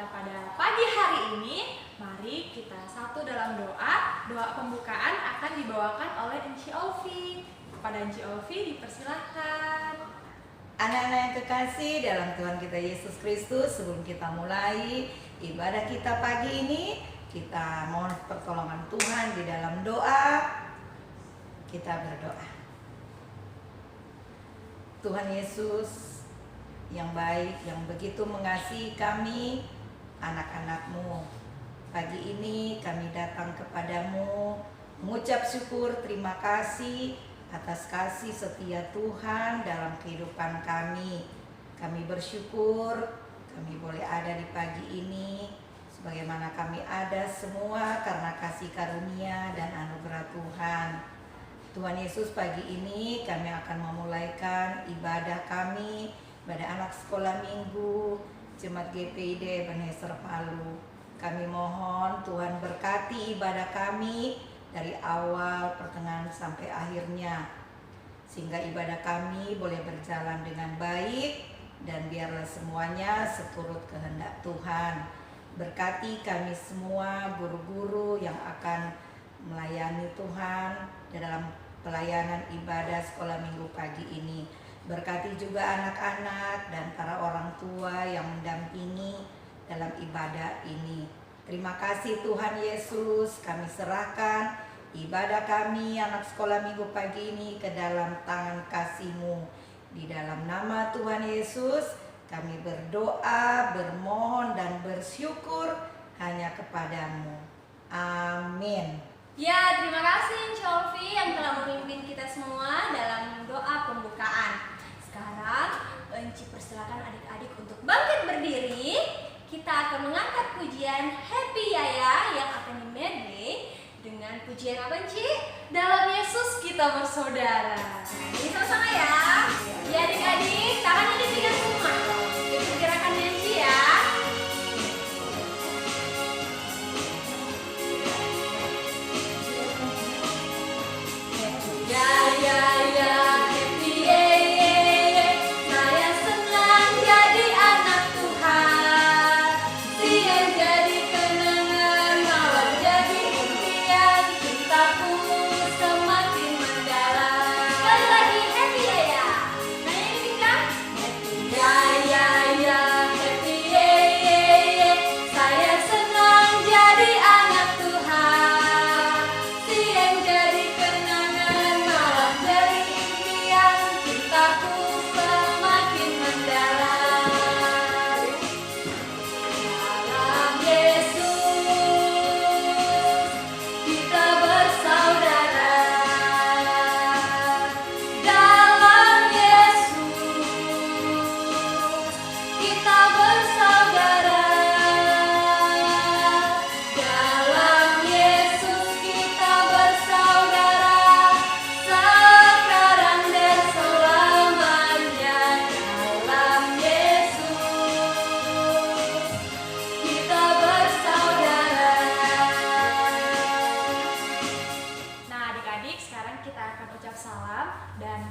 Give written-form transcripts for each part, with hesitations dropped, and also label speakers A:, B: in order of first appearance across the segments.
A: kita pada pagi hari ini, mari kita satu dalam doa. Doa pembukaan akan dibawakan oleh Enci Olvi. Kepada Enci Olvi dipersilahkan.
B: Anak-anak yang kekasih dalam Tuhan kita Yesus Kristus, sebelum kita mulai ibadah kita pagi ini, kita mohon pertolongan Tuhan di dalam doa. Kita berdoa. Tuhan Yesus yang baik, yang begitu mengasihi kami, anak-anak-Mu. Pagi ini kami datang kepadamu, mengucap syukur, terima kasih atas kasih setia Tuhan dalam kehidupan kami. Kami bersyukur kami boleh ada di pagi ini, sebagaimana kami ada semua karena kasih karunia dan anugerah Tuhan. Tuhan Yesus, pagi ini kami akan memulaikan ibadah kami pada anak sekolah minggu Jemaat GPID Ebenezer Palu. Kami mohon Tuhan berkati ibadah kami dari awal, pertengahan sampai akhirnya, sehingga ibadah kami boleh berjalan dengan baik dan biarlah semuanya seturut kehendak Tuhan. Berkati kami semua guru-guru yang akan melayani Tuhan dalam pelayanan ibadah sekolah minggu pagi ini. Berkati juga anak-anak dan para orang tua yang mendampingi dalam ibadah ini. Terima kasih Tuhan Yesus, kami serahkan ibadah kami anak sekolah minggu pagi ini ke dalam tangan kasih-Mu. Di dalam nama Tuhan Yesus kami berdoa, bermohon dan bersyukur hanya kepadamu. Amin.
A: Ya, terima kasih Enci Olvi yang telah memimpin kita semua dalam doa pembukaan. Sekarang Enci persilakan adik-adik untuk bangkit berdiri. Kita akan mengangkat pujian Happy Yaya yang akan di-medley dengan pujian apa, Enci? Dalam Yesus kita bersaudara. Ini sama-sama ya. Ya adik-adik, tangannya dipegang semua. Ikut gerakan Enci ya.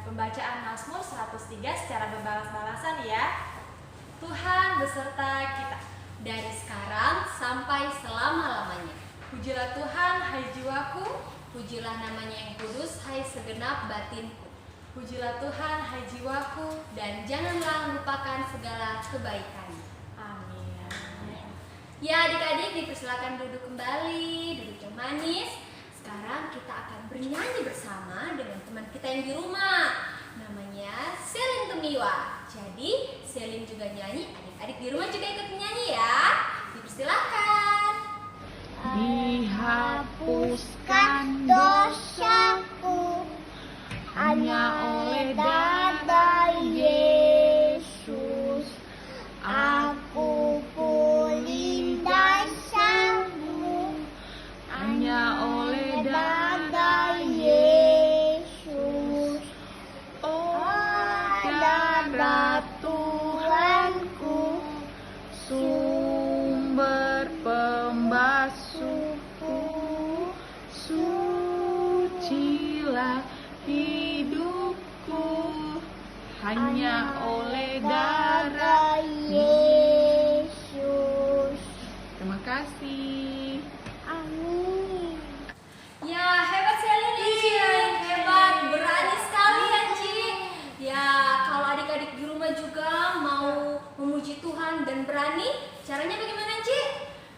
A: Pembacaan Mazmur 103 secara berbalas-balasan ya. Tuhan beserta kita dari sekarang sampai selama-lamanya. Pujilah Tuhan hai jiwaku, pujilah namanya yang kudus hai segenap batinku. Pujilah Tuhan hai jiwaku dan janganlah lupakan segala kebaikannya. Amin. Ya adik-adik dipersilakan duduk kembali, duduk yang manis. Sekarang kita akan bernyanyi bersama dengan teman kita yang di rumah. Namanya Selin Tumiwa. Jadi Selin juga nyanyi, adik-adik di rumah juga ikut menyanyi ya. Dipersilakan.
C: Dihapuskan dosaku hanya oleh darah Yesus. Aku pulih dosamu hanya oleh darah Yesus. Oh darah Tuhanku, sumber pembasuhku, sucilah hidupku hanya oleh darah Yesus. kasih.
B: Amin.
A: Ya, hebat sekali Anci. Hebat, berani sekali Anci. Ya, kalau adik-adik di rumah juga mau memuji Tuhan dan berani, caranya bagaimana Anci?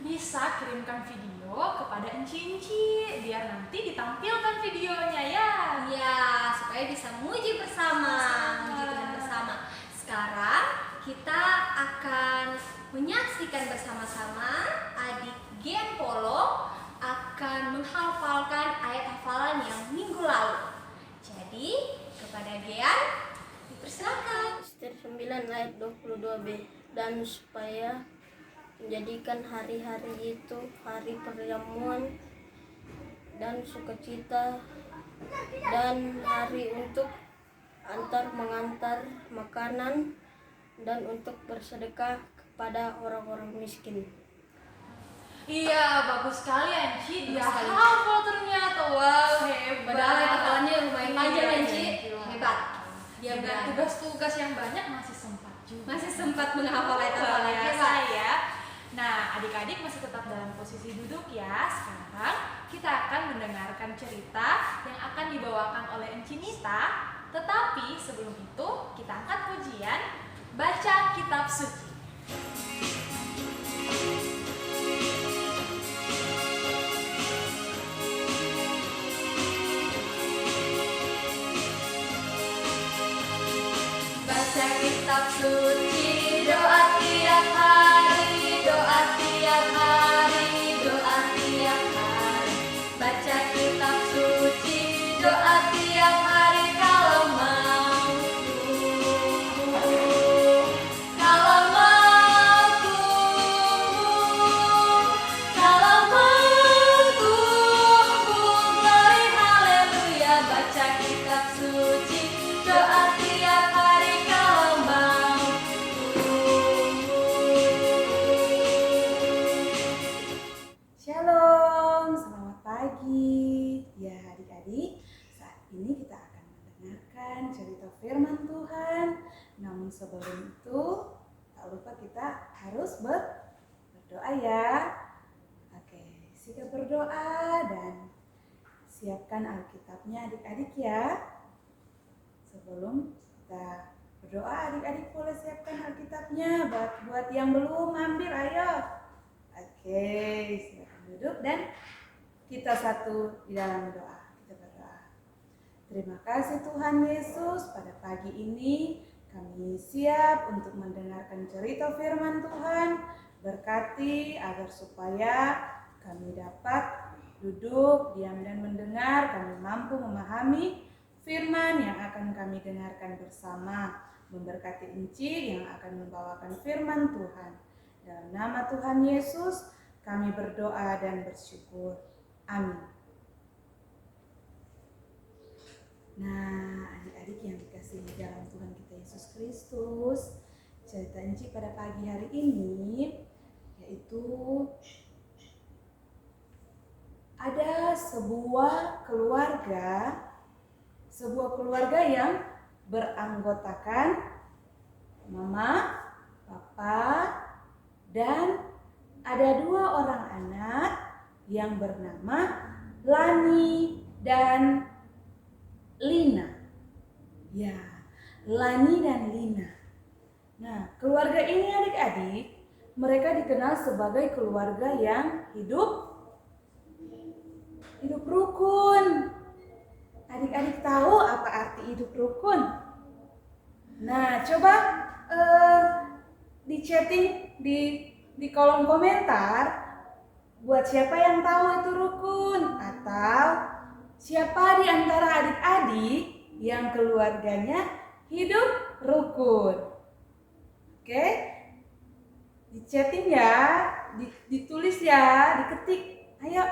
A: Bisa kirimkan video kepada Enci-enci biar nanti ditampilkan videonya ya. Ya, supaya bisa memuji bersama, memuji Tuhan bersama. Sekarang kita akan menyaksikan bersama-sama adik Gen Polo akan menghafalkan ayat hafalan yang minggu lalu. Jadi, kepada Gian, dipersilakan.
D: Ester 9 ayat 22b. Dan supaya menjadikan hari-hari itu hari perjamuan dan sukacita dan hari untuk antar mengantar makanan dan untuk bersedekah kepada orang-orang miskin.
A: Iya, bagus sekali Anci. Dia hafal ternyata. Wow, hebat.
D: Padahal ayat hafalannya lumayan
A: panjang
D: panjang,
A: Anci.
D: Iya.
A: Hebat.
D: Dia
A: Dengan
D: berani.
A: tugas-tugas yang banyak masih sempat juga.
D: Masih sempat menghafal ayat hafalan.
A: Hebat ya. Nah, adik-adik masih tetap dalam posisi duduk ya. Sekarang kita akan mendengarkan cerita yang akan dibawakan oleh Enci Nita. Tetapi sebelum itu kita angkat pujian baca kitab suci. Baca kitab suci, doa tiap hari, doa tiap hari, doa tiap hari. Baca kitab suci, doa tiap hari kalau mau tumbuh, kalau mau tumbuh, kalau mau tumbuh, glory haleluya. Baca kitab suci, doa tiap hari kalau mau tumbuh.
E: Shalom, selamat pagi. Ya adik-adik, saat ini kita akan mendengarkan cerita firman Tuhan. Namun sebelum itu, tak lupa kita harus berdoa ya. Oke, sikap berdoa dan siapkan Alkitabnya adik-adik ya. Sebelum kita berdoa, adik-adik boleh siapkan Alkitabnya. Buat yang belum, ambil ayo. Oke, silakan duduk dan kita satu di dalam doa. Kita berdoa. Terima kasih Tuhan Yesus, pada pagi ini kami siap untuk mendengarkan cerita firman Tuhan. Berkati agar supaya kami dapat duduk, diam dan mendengar, kami mampu memahami firman yang akan kami dengarkan bersama. Memberkati Enci yang akan membawakan firman Tuhan. Dalam nama Tuhan Yesus, kami berdoa dan bersyukur. Amin. Nah, adik-adik yang dikasihi dalam Tuhan kita Yesus Kristus, cerita Enci pada pagi hari ini yaitu ada sebuah keluarga yang beranggotakan mama, papa, dan ada 2 orang anak yang bernama Lani dan Lina. Ya, Lani dan Lina. Nah, keluarga ini adik-adik, mereka dikenal sebagai keluarga yang hidup rukun. Adik-adik tahu apa arti hidup rukun? Nah, coba di chatting di kolom komentar buat siapa yang tahu itu rukun, atau siapa di antara adik-adik yang keluarganya hidup rukun. Oke? Di chatting ya, ditulis ya, diketik. Ayo.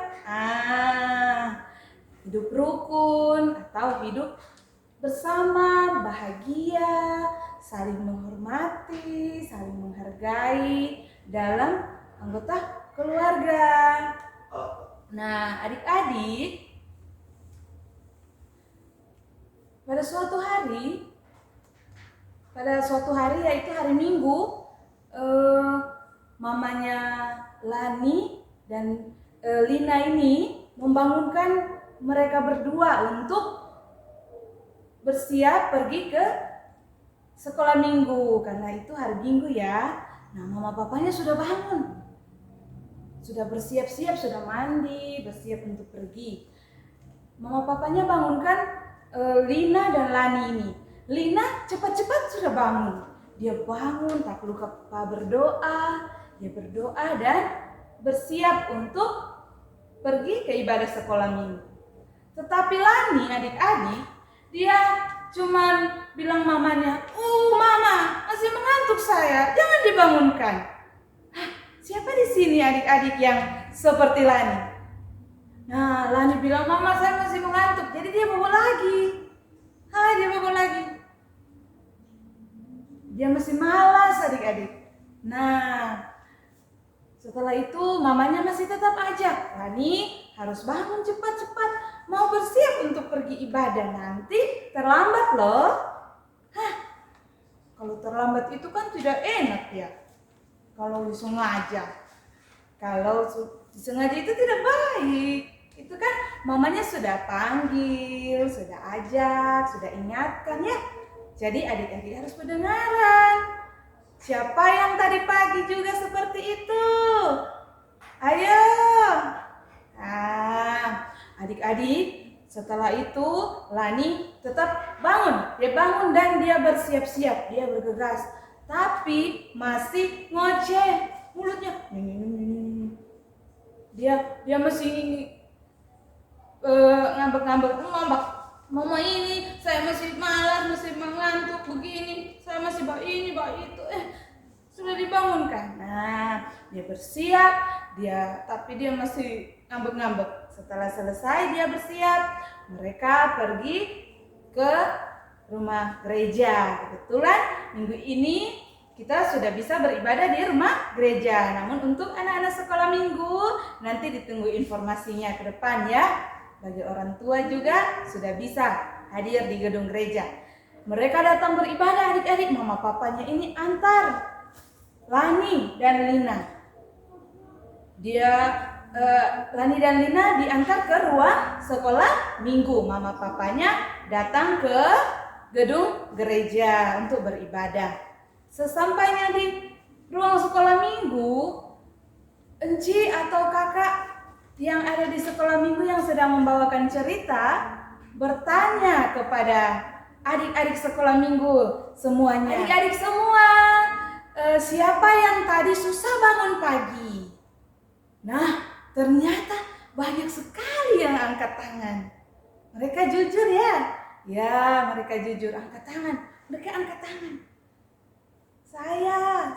E: Hidup rukun atau hidup bersama, bahagia, saling menghormati, saling menghargai dalam anggota keluarga. Nah, adik-adik, pada suatu hari yaitu hari Minggu, mamanya Lani dan Lina ini membangunkan mereka berdua untuk bersiap pergi ke sekolah minggu, karena itu hari Minggu ya. Nah, mama papanya sudah bangun, sudah bersiap-siap, sudah mandi, bersiap untuk pergi. Mama papanya bangunkan Lina dan Lani ini. Lina cepat-cepat sudah bangun. Dia bangun, tak lupa berdoa. Dia berdoa dan bersiap untuk pergi ke ibadah sekolah minggu. Tetapi Lani, adik-adik, dia cuman bilang mamanya, mama, masih mengantuk saya, jangan dibangunkan. Siapa di sini adik-adik yang seperti Lani? Nah, Lani bilang, mama saya masih mengantuk, jadi dia bobo lagi. Dia bobo lagi. Dia masih malas adik-adik. Nah, setelah itu mamanya masih tetap ajak, Lani harus bangun cepat-cepat, mau bersiap untuk pergi ibadah, nanti terlambat loh. Kalau terlambat itu kan tidak enak ya. Kalau disengaja. Kalau disengaja itu tidak baik. Itu kan mamanya sudah panggil, sudah ajak, sudah ingatkan ya. Jadi adik-adik harus berdengaran. Siapa yang tadi pagi juga seperti itu? Ayo. Adik-adik, setelah itu Lani tetap bangun. Dia bangun dan dia bersiap-siap, dia bergegas. Tapi masih ngoceh mulutnya. Dia masih ngambek-ngambek. Mama ini, saya masih malas, masih mengantuk begini. Saya masih ini, itu. Sudah dibangunkan. Nah, dia bersiap, tapi dia masih ngambek-ngambek. Setelah selesai dia bersiap, mereka pergi ke rumah gereja. Kebetulan minggu ini kita sudah bisa beribadah di rumah gereja. Namun untuk anak-anak sekolah minggu nanti ditunggu informasinya ke depan ya. Bagi orang tua juga sudah bisa hadir di gedung gereja. Mereka datang beribadah adik-adik. Mama papanya ini antar Lani dan Lina. Lani dan Lina diantar ke ruang sekolah minggu. Mama papanya datang ke gedung gereja untuk beribadah. Sesampainya di ruang sekolah minggu, enci atau kakak yang ada di sekolah minggu yang sedang membawakan cerita bertanya kepada adik-adik sekolah minggu semuanya. Adik-adik semua, siapa yang tadi susah bangun pagi? Nah, ternyata banyak sekali yang angkat tangan. Mereka jujur ya? Ya, mereka jujur angkat tangan. Mereka angkat tangan. Saya.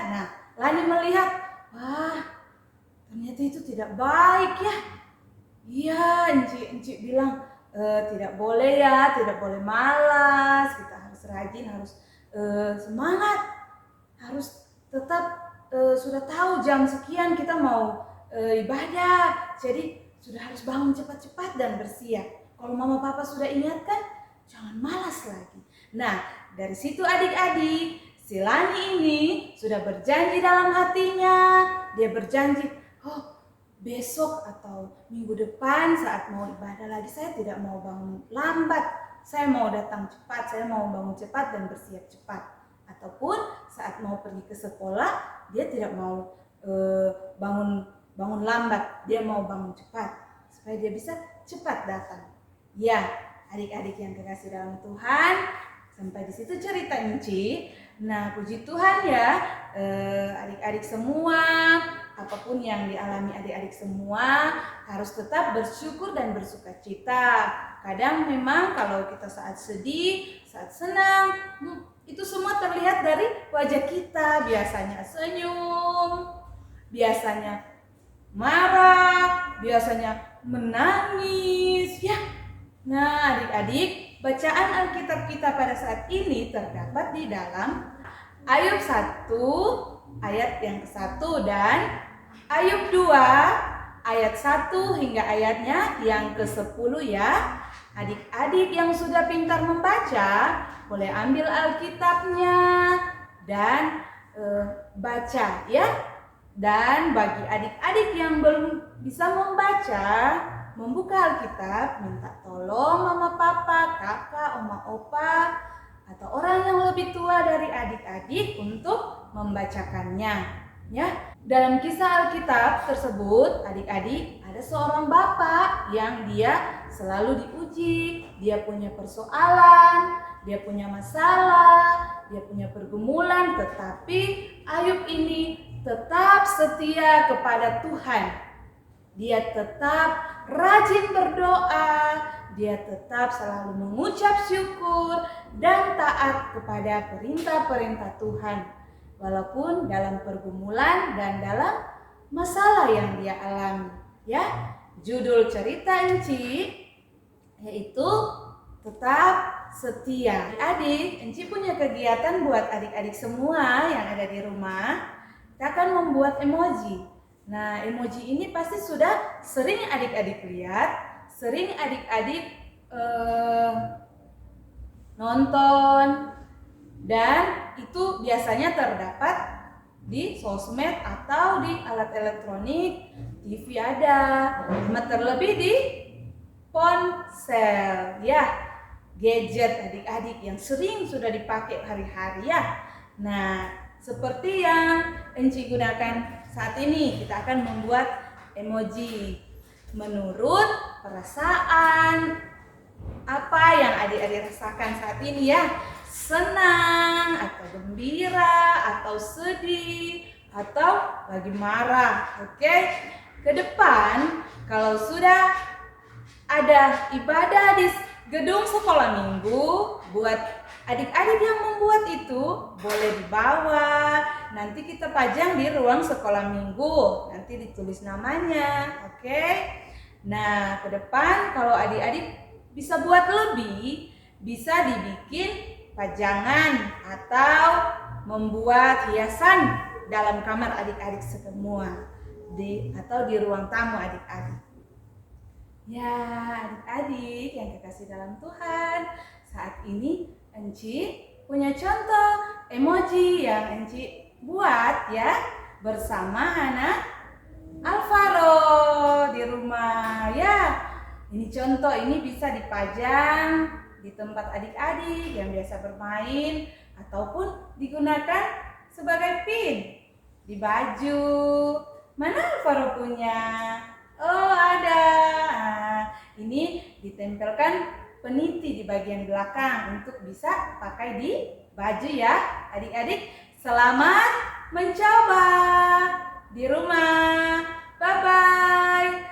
E: Nah, Lani melihat, ternyata itu tidak baik ya. Iya, Enci bilang, tidak boleh ya, tidak boleh malas. Kita harus rajin, harus semangat. Harus tetap sudah tahu jam sekian kita mau ibadah. Jadi sudah harus bangun cepat-cepat dan bersiap. Kalau mama papa sudah ingatkan, jangan malas lagi. Nah, dari situ adik-adik, si Lani ini sudah berjanji dalam hatinya. Dia berjanji, besok atau minggu depan saat mau ibadah lagi, saya tidak mau bangun lambat. Saya mau datang cepat, saya mau bangun cepat dan bersiap cepat. Ataupun saat mau pergi ke sekolah, dia tidak mau bangun lambat. Dia mau bangun cepat supaya dia bisa cepat datang. Ya, adik-adik yang kekasih dalam Tuhan, sampai di situ cerita Enci. Nah, puji Tuhan ya, adik-adik semua, apapun yang dialami adik-adik semua harus tetap bersyukur dan bersukacita. Kadang memang kalau kita saat sedih, saat senang, itu semua terlihat dari wajah kita. Biasanya senyum, biasanya marah, biasanya menangis ya. Nah, adik-adik, bacaan Alkitab kita pada saat ini terdapat di dalam Ayub 1 ayat yang ke-1 dan Ayub 2 ayat 1 hingga ayatnya yang ke-10 ya. Adik-adik yang sudah pintar membaca boleh ambil Alkitabnya dan baca ya. Dan bagi adik-adik yang belum bisa membaca, membuka Alkitab, minta tolong mama papa, kakak, oma opa, atau orang yang lebih tua dari adik-adik untuk membacakannya. Ya, dalam kisah Alkitab tersebut, adik-adik, ada seorang bapak yang dia selalu diuji, dia punya persoalan, dia punya masalah, dia punya pergumulan, tetapi Ayub ini tetap setia kepada Tuhan. Dia tetap rajin berdoa, dia tetap selalu mengucap syukur dan taat kepada perintah-perintah Tuhan. Walaupun dalam pergumulan dan dalam masalah yang dia alami. Ya, judul cerita Enci yaitu tetap setia. Adik, Enci punya kegiatan buat adik-adik semua yang ada di rumah. Kita akan membuat emoji. Nah, emoji ini pasti sudah sering adik-adik lihat, sering adik-adik nonton, dan itu biasanya terdapat di sosmed atau di alat elektronik, TV ada, terlebih di ponsel, ya, gadget adik-adik yang sering sudah dipakai hari-hari ya. Nah, seperti yang Enci gunakan saat ini, kita akan membuat emoji menurut perasaan apa yang adik-adik rasakan saat ini ya. Senang atau gembira atau sedih atau lagi marah. Oke, ke depan kalau sudah ada ibadah di gedung sekolah minggu, buat adik-adik yang membuat itu boleh dibawa, nanti kita pajang di ruang sekolah minggu, nanti ditulis namanya. Oke. Nah, ke depan kalau adik-adik bisa buat lebih, bisa dibikin pajangan atau membuat hiasan dalam kamar adik-adik semua, atau di ruang tamu adik-adik. Ya, adik-adik yang kekasih dalam Tuhan, saat ini Enci punya contoh emoji yang Enci buat ya bersama anak Alvaro di rumah ya. Ini contoh, ini bisa dipajang di tempat adik-adik yang biasa bermain ataupun digunakan sebagai pin di baju. Mana Alvaro punya? Oh, ada. Nah, ini ditempelkan peniti di bagian belakang untuk bisa pakai di baju ya. Adik-adik, selamat mencoba di rumah. Bye-bye.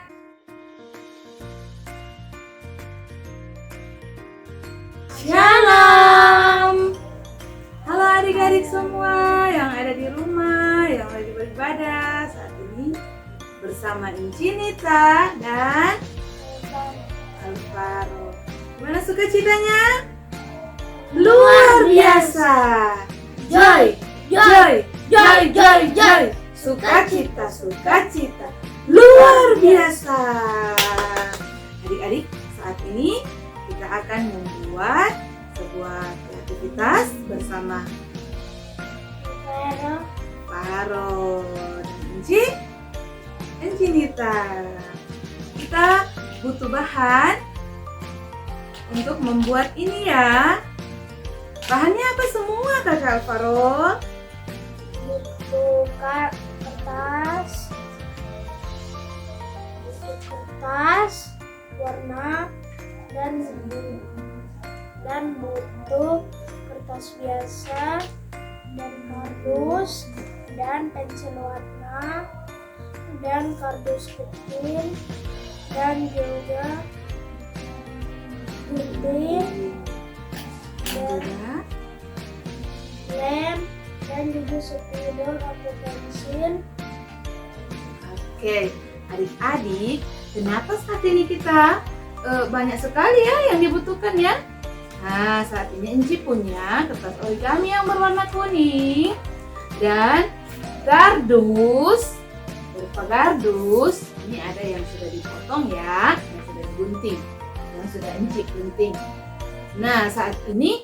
E: Shalom. Halo adik-adik semua yang ada di rumah, yang lagi beribadah saat ini bersama Incinita dan Alvaro. Gimana sukacitanya? Luar biasa. Joy, joy, joy, joy, joy. Sukacita, sukacita. Luar biasa. Adik-adik, saat ini kita akan membuat sebuah kreativitas bersama Alvaro dan Encinita. Kita butuh bahan untuk membuat ini ya. Bahannya apa semua Kakak Alvaro?
D: Butuh kertas, warna, dan butuh kertas biasa dan kardus dan pensil warna dan kardus kecil dan juga gunting dan lem dan juga spidol atau pensil.
E: Oke, adik-adik, kenapa saat ini kita banyak sekali ya yang dibutuhkan ya? Nah, saat ini Enci punya kertas origami yang berwarna kuning dan kardus, berupa kardus. Ini ada yang sudah dipotong ya, yang sudah digunting, yang sudah Enci gunting. Nah, saat ini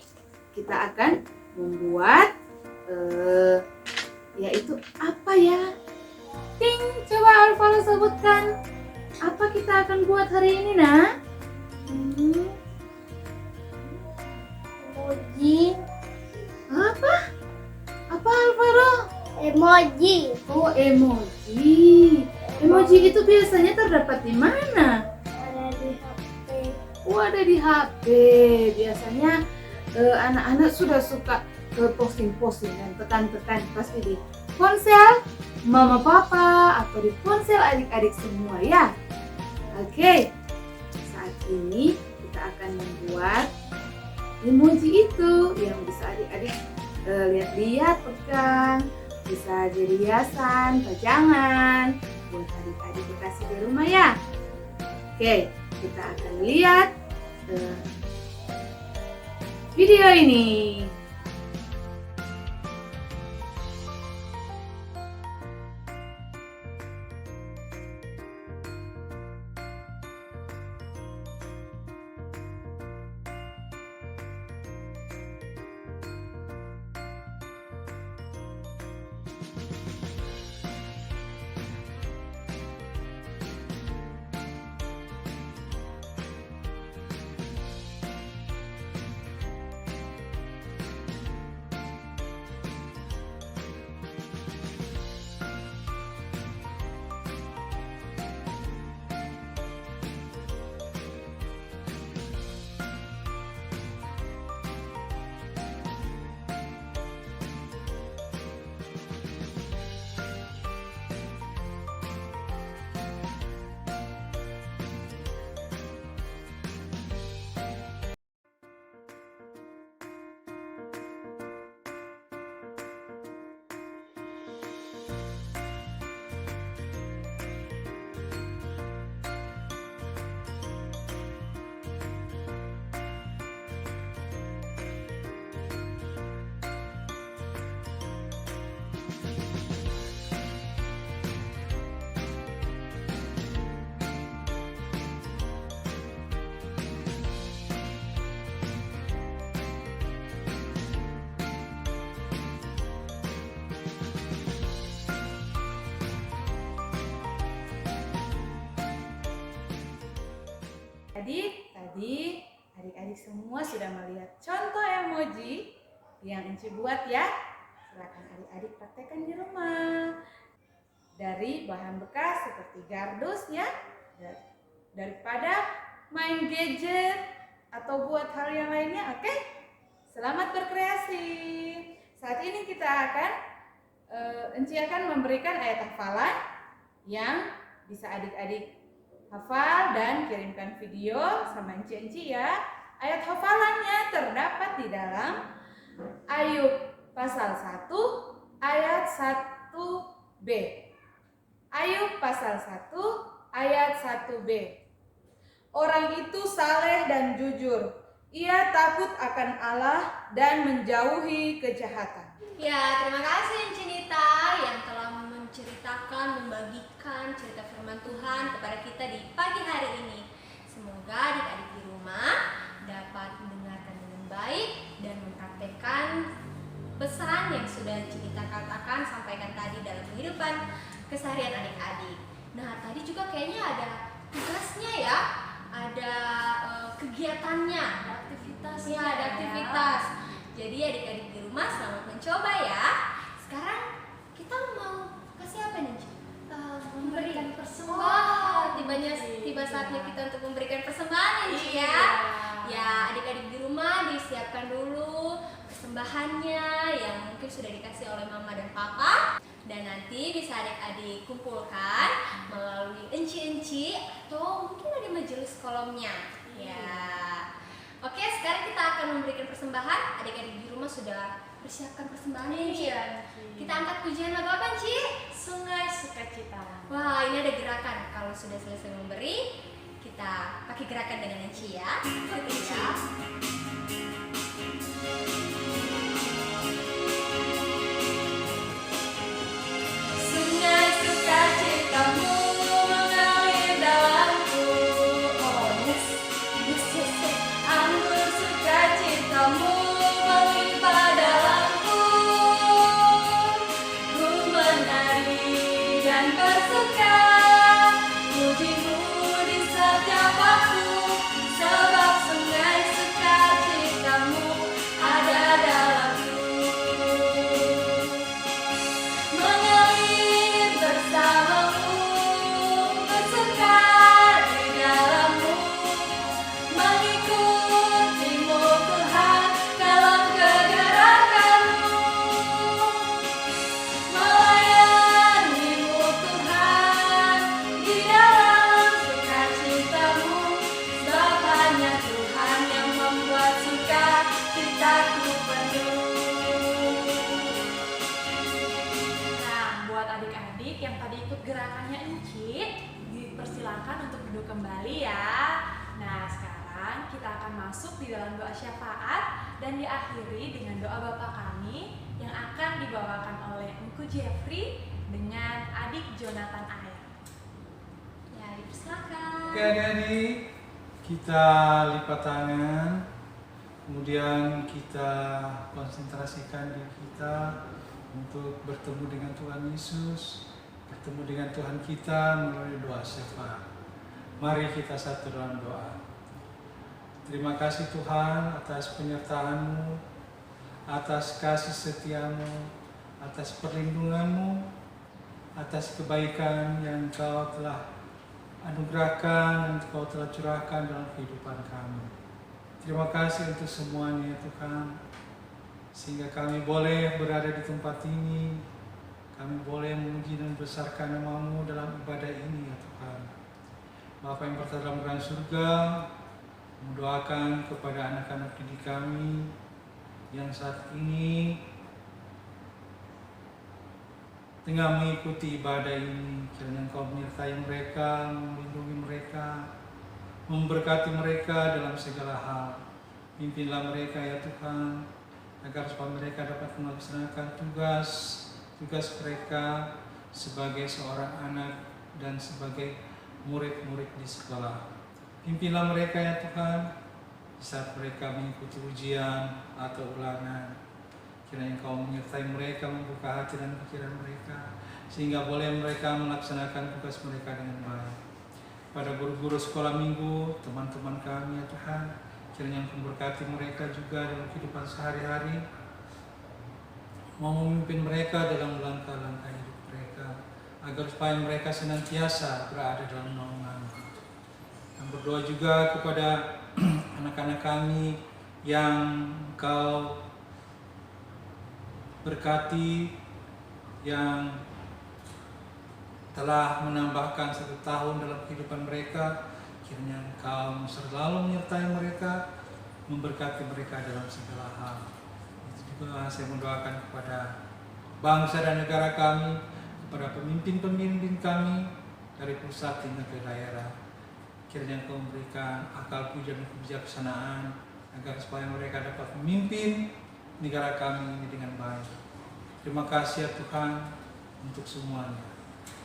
E: kita akan membuat yaitu apa ya? Ting, coba Alvaro sebutkan apa kita akan buat hari ini, nak?
D: Emoji.
E: Apa? Apa Alvaro?
D: Emoji.
E: Oh, emoji. Emoji itu biasanya terdapat di mana?
D: Ada di HP.
E: Oh, ada di HP. Biasanya anak-anak sudah suka posting-posting dan tekan-tekan pasti di ponsel mama papa atau di ponsel adik-adik semua ya. Oke, saat ini kita akan membuat emoji itu yang bisa adik-adik lihat-lihat, pegang, bisa jadi hiasan, pajangan buat adik-adik dikasih di rumah ya. Oke, kita akan lihat video ini. Tadi adik-adik semua sudah melihat contoh emoji yang Enci buat ya. Silakan adik-adik praktekkan di rumah. Dari bahan bekas seperti kardus ya. Daripada main gadget atau buat hal yang lainnya, oke? Selamat berkreasi. Saat ini kita akan Enci akan memberikan ayat hafalan yang bisa adik-adik hafal dan kirimkan video sama Enci ya. Ayat hafalannya terdapat di dalam Ayub pasal 1 ayat 1b. Ayub pasal 1 ayat 1b. Orang itu saleh dan jujur. Ia takut akan Allah dan menjauhi kejahatan.
A: Ya, terima kasih Enci Nita yang telah menceritakan, membagikan cerita firman Tuhan kepada kita di pagi hari ini. Semoga adik-adik di rumah dapat mendengarkan dengan baik dan mempraktekkan pesan yang sudah Enci Nita katakan, sampaikan tadi dalam kehidupan keseharian adik-adik. Nah, tadi juga kayaknya ada tugasnya ya, ada kegiatannya, ada aktivitasnya, ada aktivitas. Jadi adik-adik di rumah selamat mencoba ya. Sekarang kita mau kasih apa nih? Memberikan persembahan. Tiba saatnya kita untuk memberikan persembahan ya. Ya, adik-adik di rumah disiapkan dulu persembahannya yang mungkin sudah dikasih oleh mama dan papa. Dan nanti bisa adik-adik kumpulkan melalui enci-enci atau mungkin ada majelis kolomnya. Ya. Oke, sekarang kita akan memberikan persembahan. Adik-adik di rumah sudah persiapkan persembahannya Enci. Kita angkat pujian lagu apa Enci?
C: Sungai Sukacita.
A: Wah, ini ada gerakan. Kalau sudah selesai memberi, kita pakai gerakan dengan Enci ya. Enci.
C: Sungai sukacitamu mengalir dalamku. Oh yes, yes, yes, yes. Anggur sukacitamu melimpah dalamku. Ku menari dan
A: duduk kembali ya. Nah, sekarang kita akan masuk di dalam doa syafaat dan diakhiri dengan doa Bapa Kami yang akan dibawakan oleh Engku Jeffrey dengan adik Jonathan Ayer. Ya, dipersilakan.
F: Oke adik-adik, kita lipat tangan, kemudian kita konsentrasikan diri kita untuk bertemu dengan Tuhan Yesus, bertemu dengan Tuhan kita melalui doa syafaat. Mari kita satu dalam doa. Terima kasih Tuhan atas penyertaan-Mu, atas kasih setia-Mu, atas perlindungan-Mu, atas kebaikan yang Engkau telah anugerahkan, yang Engkau telah curahkan dalam kehidupan kami. Terima kasih untuk semuanya Tuhan, sehingga kami boleh berada di tempat ini, kami boleh memuji dan membesarkan nama-Mu dalam ibadah ini ya Tuhan. Bapa yang berada dalam kerajaan surga, mendoakan kepada anak-anak didik kami yang saat ini tengah mengikuti ibadah ini. Kiranya Engkau menyertai mereka, melindungi mereka, memberkati mereka dalam segala hal. Pimpinlah mereka ya Tuhan, agar supaya mereka dapat melaksanakan tugas mereka sebagai seorang anak dan sebagai murid-murid di sekolah. Pimpinlah mereka ya Tuhan, saat mereka mengikuti ujian atau ulangan. Kiranya Engkau menyertai mereka, membuka hati dan pikiran mereka, sehingga boleh mereka melaksanakan tugas mereka dengan baik. Pada guru-guru sekolah minggu, teman-teman kami ya Tuhan, kiranya Engkau memberkati mereka juga dalam kehidupan sehari-hari, mau memimpin mereka dalam langkah-langkah hidup mereka, agar supaya mereka senantiasa berada dalam naungan. Dan berdoa juga kepada anak-anak kami yang Engkau berkati, yang telah menambahkan 1 tahun dalam kehidupan mereka. Kiranya Engkau selalu menyertai mereka, memberkati mereka dalam segala hal. Itu juga saya mendoakan kepada bangsa dan negara kami, kepada pemimpin-pemimpin kami dari pusat hingga ke daerah. Kiranya Engkau memberikan akal budi dan kebijaksanaan, agar supaya mereka dapat memimpin negara kami ini dengan baik. Terima kasih ya Tuhan untuk semuanya.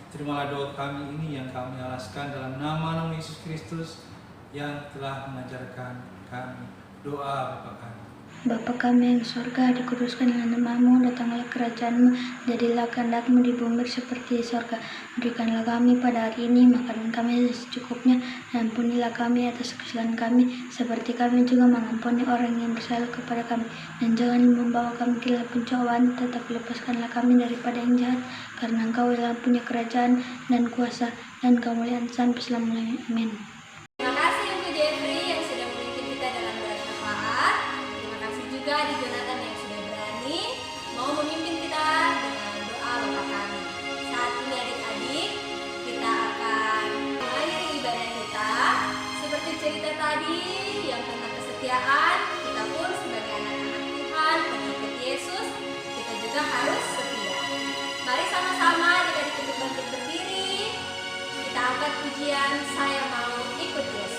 F: Terimalah doa kami ini yang kami alaskan dalam nama Yesus Kristus yang telah mengajarkan kami. Doa Bapa kami.
D: Bapa kami yang di surga, dikuduskan dengan nama-Mu, datanglah kerajaan-Mu, jadilah kehendak-Mu di bumi seperti di surga. Berikanlah kami pada hari ini makanan kami secukupnya, dan ampunilah kami atas kesalahan kami, seperti kami juga mengampuni orang yang bersalah kepada kami. Dan jangan membawa kami ke dalam pencobaan, tetapi lepaskanlah kami daripada yang jahat, karena Engkau yang punya kerajaan dan kuasa dan kemuliaan sampai selama-lamanya. Amin.
C: Terima kasih untuk Jeffrey yang sudah memimpin kita dalam doa syafaat. Terima kasih juga di Jonathan yang sudah berani mau memimpin kita dengan doa Bapa Kami. Saat ini adik-adik, kita akan mengakhiri ibadah kita. Seperti cerita tadi yang tentang kesetiaan, kita pun sebagai anak-anak Tuhan, pengikut Yesus, kita juga harus setia. Mari sama-sama adik-adik untuk bangkit berdiri. Kita angkat pujian, saya mau ikut Yesus.